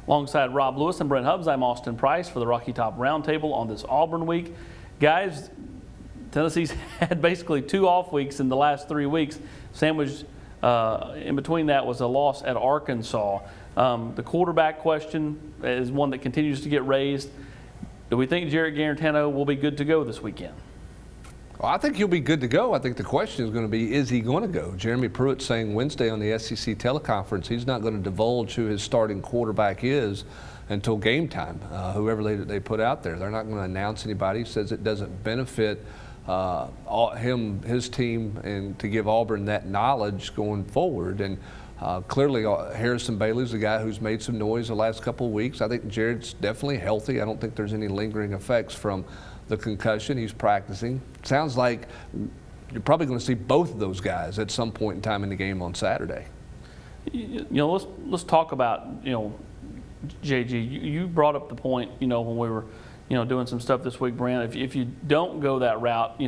Alongside Rob Lewis and Brent Hubbs, I'm Austin Price for the Rocky Top Roundtable on this Auburn week. Guys, Tennessee's had basically 2 off weeks in the last 3 weeks. Sandwiched in between that was a loss at Arkansas. The quarterback question is one that continues to get raised. Do we think Jarrett Guarantano will be good to go this weekend? Well, I think he'll be good to go. I think the question is going to be, is he going to go? Jeremy Pruitt saying Wednesday on the SEC teleconference he's not going to divulge who his starting quarterback is until game time, whoever they put out there. They're not going to announce anybody. He says it doesn't benefit his team, and to give Auburn that knowledge going forward. And clearly Harrison Bailey's a guy who's made some noise the last couple of weeks. I think Jarrett's definitely healthy. I don't think there's any lingering effects from the concussion. He's practicing. Sounds like you're probably going to see both of those guys at some point in time in the game on Saturday. You know, let's talk about, JG. You brought up the point, when we were, doing some stuff this week, Brand. If you don't go that route,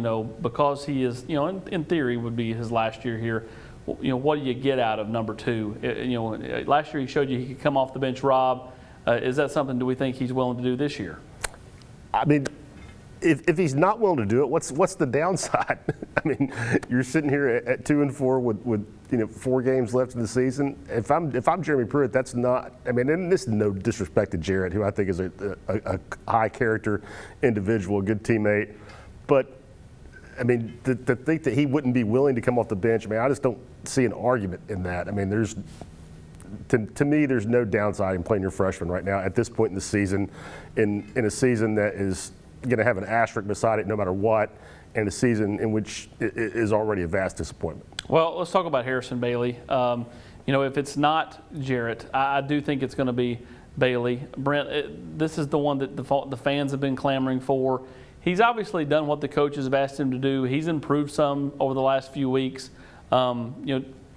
because he is, in theory would be his last year here. What do you get out of number 2? Last year he showed you he could come off the bench. Rob, is that something do we think he's willing to do this year? I mean, if he's not willing to do it, what's the downside? I mean, you're sitting here at 2-4 with 4 games left in the season. If I'm Jeremy Pruitt, that's not. I mean, and this is no disrespect to Jarrett, who I think is a high character individual, a good teammate, but I mean, to think that he wouldn't be willing to come off the bench, I mean, I just don't see an argument in that. I mean, to me, there's no downside in playing your freshman right now at this point in the season, in a season that is going to have an asterisk beside it no matter what, and a season in which it is already a vast disappointment. Well, let's talk about Harrison Bailey. If it's not Jarrett, I do think it's going to be Bailey. Brent, this is the one that the fans have been clamoring for. He's obviously done what the coaches have asked him to do. He's improved some over the last few weeks. Do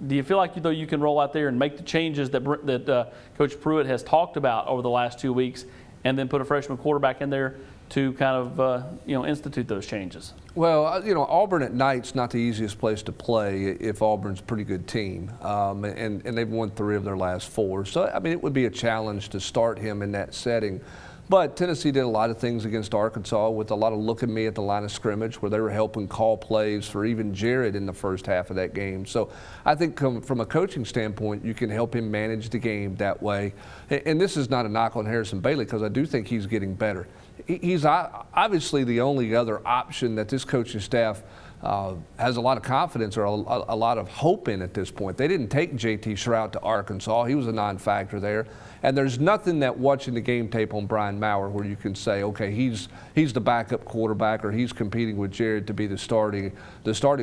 you feel like you can roll out there and make the changes that Coach Pruitt has talked about over the last 2 weeks, and then put a freshman quarterback in there to kind of institute those changes? Well, Auburn at night's not the easiest place to play if Auburn's a pretty good team, and they've won 3 of their last 4. So I mean, it would be a challenge to start him in that setting. But Tennessee did a lot of things against Arkansas with a lot of look at me at the line of scrimmage, where they were helping call plays for even Jarrett in the first half of that game. So I think from a coaching standpoint, you can help him manage the game that way. And this is not a knock on Harrison Bailey, because I do think he's getting better. He's obviously the only other option that this coaching staff has a lot of confidence or a lot of hope in at this point. They didn't take J.T. Shrout to Arkansas. He was a non-factor there. And there's nothing that watching the game tape on Brian Maurer where you can say, okay, he's the backup quarterback, or he's competing with Jarrett to be the starting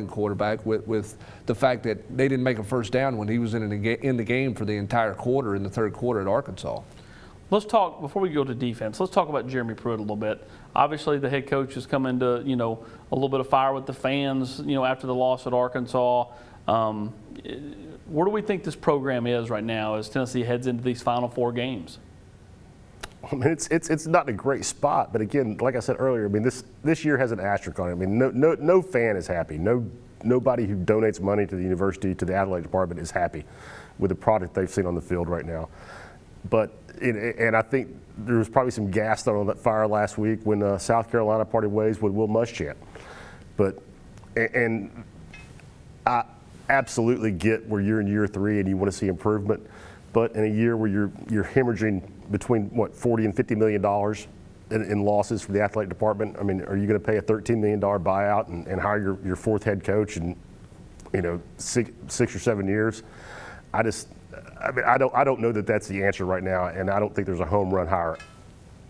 quarterback, with the fact that they didn't make a first down when he was in the game for the entire quarter in the third quarter at Arkansas. Let's talk, before we go to defense, let's talk about Jeremy Pruitt a little bit. Obviously, the head coach has come into, a little bit of fire with the fans, after the loss at Arkansas. Where do we think this program is right now as Tennessee heads into these final 4 games? I mean, it's not a great spot, but again, like I said earlier, I mean, this year has an asterisk on it. I mean, no fan is happy. Nobody who donates money to the university, to the athletic department, is happy with the product they've seen on the field right now. But and I think there was probably some gas thrown on that fire last week when South Carolina parted ways with Will Muschamp. But and I absolutely get where you're in year 3 and you want to see improvement, but in a year where you're hemorrhaging between $40 and $50 million in losses for the athletic department, I mean, are you going to pay a $13 million buyout and hire your 4th head coach in 6 or 7 years? I don't know that that's the answer right now, and I don't think there's a home run hire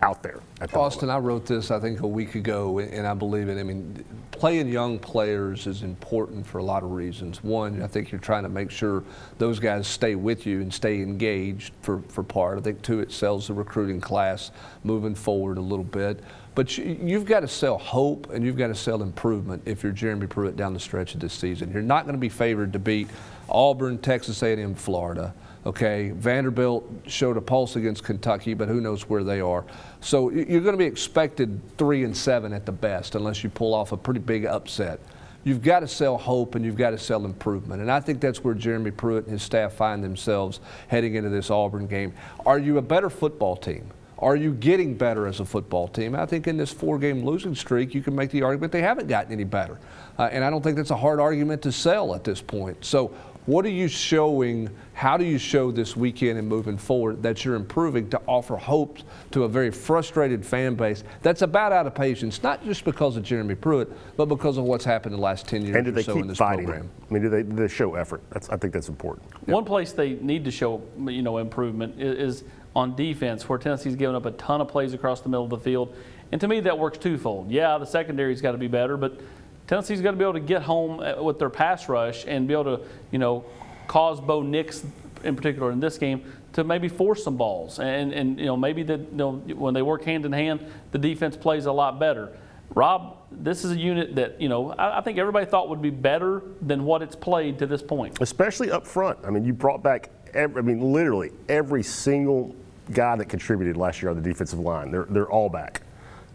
out there. Austin, I wrote this, I think, a week ago, and I believe it. I mean, playing young players is important for a lot of reasons. One, I think you're trying to make sure those guys stay with you and stay engaged for part. I think, 2, it sells the recruiting class moving forward a little bit. But you've got to sell hope, and you've got to sell improvement if you're Jeremy Pruitt down the stretch of this season. You're not going to be favored to beat Auburn, Texas A&M, Florida. Okay, Vanderbilt showed a pulse against Kentucky, but who knows where they are. So you're going to be expected 3-7 at the best, unless you pull off a pretty big upset. you've got to sell hope and you've got to sell improvement. And I think that's where Jeremy Pruitt and his staff find themselves heading into this Auburn game. Are you a better football team? Are you getting better as a football team? I think in this 4-game losing streak, you can make the argument they haven't gotten any better. And I don't think that's a hard argument to sell at this point. So what are you showing? How do you show this weekend and moving forward that you're improving to offer hope to a very frustrated fan base that's about out of patience, not just because of Jeremy Pruitt, but because of what's happened the last 10 years And do they or so keep in this fighting? program? I mean, do they show effort? I think that's important. One place they need to show, improvement is on defense, where Tennessee's given up a ton of plays across the middle of the field. And to me, that works twofold. Yeah, the secondary's got to be better, but Tennessee's got to be able to get home with their pass rush and be able to, cause Bo Nix, in particular in this game, to maybe force some balls. And maybe when they work hand in hand, the defense plays a lot better. Rob, this is a unit that, I think everybody thought would be better than what it's played to this point. Especially up front. I mean, you brought back, literally every single guy that contributed last year on the defensive line. They're all back.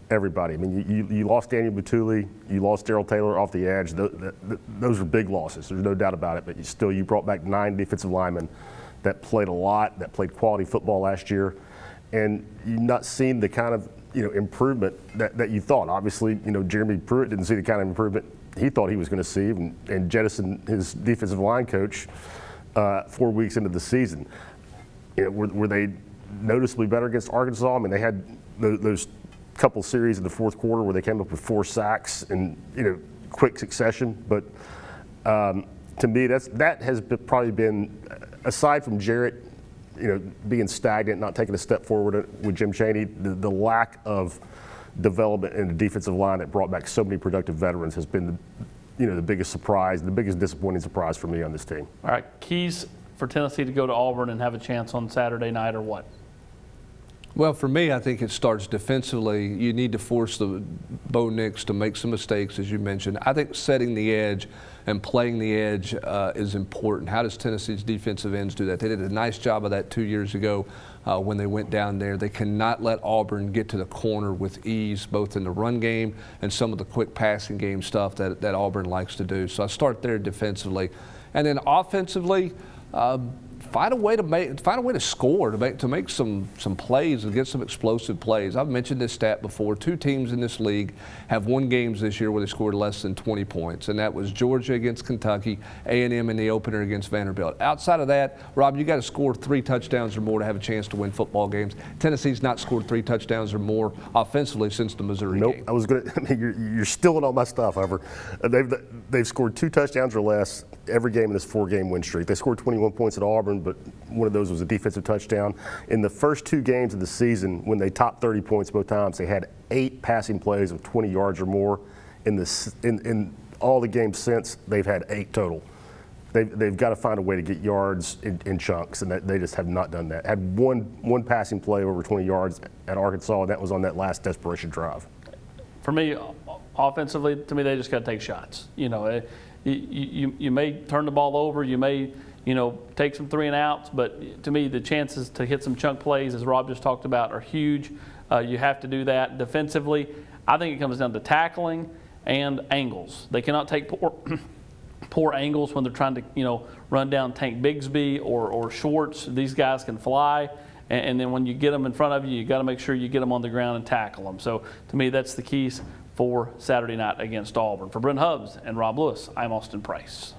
Everybody. I mean, you lost Daniel Batuli, you lost Darrell Taylor off the edge. Those are big losses. There's no doubt about it. But you brought back 9 defensive linemen that played a lot, that played quality football last year, and you've not seen the kind of improvement that you thought. Obviously, Jeremy Pruitt didn't see the kind of improvement he thought he was going to see, and jettisoned his defensive line coach 4 weeks into the season. Were they noticeably better against Arkansas? I mean, they had those couple series in the fourth quarter where they came up with 4 sacks in quick succession. But to me, that has probably been, aside from Jarrett, being stagnant, not taking a step forward with Jim Chaney, the lack of development in the defensive line that brought back so many productive veterans has been the biggest surprise, the biggest disappointing surprise for me on this team. All right, keys for Tennessee to go to Auburn and have a chance on Saturday night or what? Well, for me, I think it starts defensively. You need to force the Bo Nix to make some mistakes, as you mentioned. I think setting the edge and playing the edge is important. How does Tennessee's defensive ends do that? They did a nice job of that 2 years ago when they went down there. They cannot let Auburn get to the corner with ease, both in the run game and some of the quick passing game stuff that Auburn likes to do. So I start there defensively. And then offensively, find a way to score, to make some plays and get some explosive plays. I've mentioned this stat before. 2 teams in this league have won games this year where they scored less than 20 points, and that was Georgia against Kentucky, A&M in the opener against Vanderbilt. Outside of that, Rob, you got to score 3 touchdowns or more to have a chance to win football games. Tennessee's not scored 3 touchdowns or more offensively since the Missouri game. I was going to. You're stealing all my stuff, however. They've scored 2 touchdowns or less every game in this 4-game win streak. They scored 21 points at Auburn, but one of those was a defensive touchdown. In the first 2 games of the season, when they topped 30 points both times, they had 8 passing plays of 20 yards or more. In all the games since, they've had 8 total. They've got to find a way to get yards in chunks, and they just have not done that. Had one passing play over 20 yards at Arkansas, and that was on that last desperation drive. For me, offensively, to me, they just got to take shots. You may turn the ball over, you may take some 3 and outs, but to me the chances to hit some chunk plays, as Rob just talked about, are huge. You have to do that. Defensively, I think it comes down to tackling and angles. They cannot take poor angles when they're trying to run down Tank Bigsby or Schwartz. These guys can fly, and then when you get them in front of you, you got to make sure you get them on the ground and tackle them. So to me, that's the keys for Saturday night against Auburn. For Brent Hubbs and Rob Lewis, I'm Austin Price.